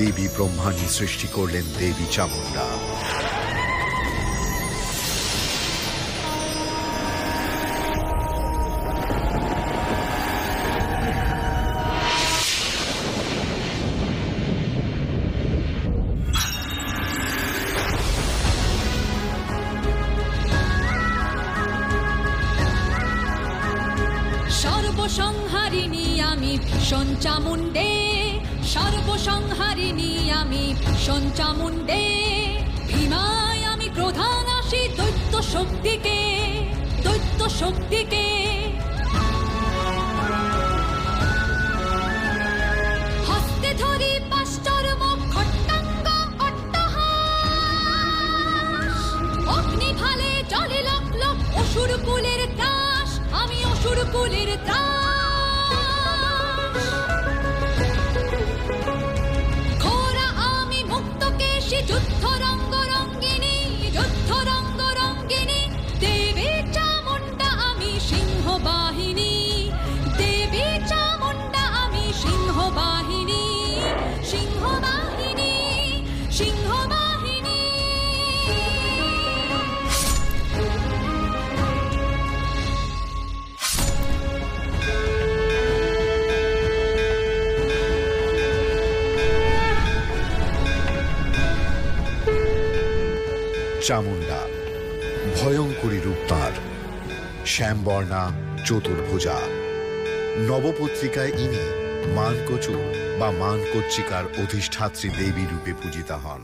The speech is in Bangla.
দেবী ব্রহ্মাণী সৃষ্টি করলেন দেবী চামুণ্ডা। সর্বসংহারিণী আমি ভীষণ চামুণ্ডে, সর্বসংহারিণী আমি ভীষণ চামুণ্ডে। ভীমায় আমি প্রধান আসি দৈত্য শক্তিকে, দৈত্য শক্তিকে। হস্তে ধরি পাশ্চর্ম খট্টাঙ্গ অট্টহাস, অগ্নি ভালে জলে লক লক অসুর কুলের ত্রাস, আমি অসুর কুলের ত্রাস। ঘোড়া আমি মুক্তকেশী যুদ্ধ রঙ্গ রঙ্গিনী, যুদ্ধ রঙ্গ রঙ্গিনী। দেবী চামুণ্ডা আমি সিংহ বাহিনী, দেবী চামুণ্ডা আমি সিংহ বাহিনী, সিংহ বাহিনী, সিংহ বাহিনী। চামুণ্ডা ভয়ঙ্করী রূপ তাঁর, শ্যামবর্ণা চতুর্ভুজা। নবপত্রিকায় ইনি মানকচুর বা মানকচ্চিকার অধিষ্ঠাত্রী দেবী রূপে পূজিতা হন।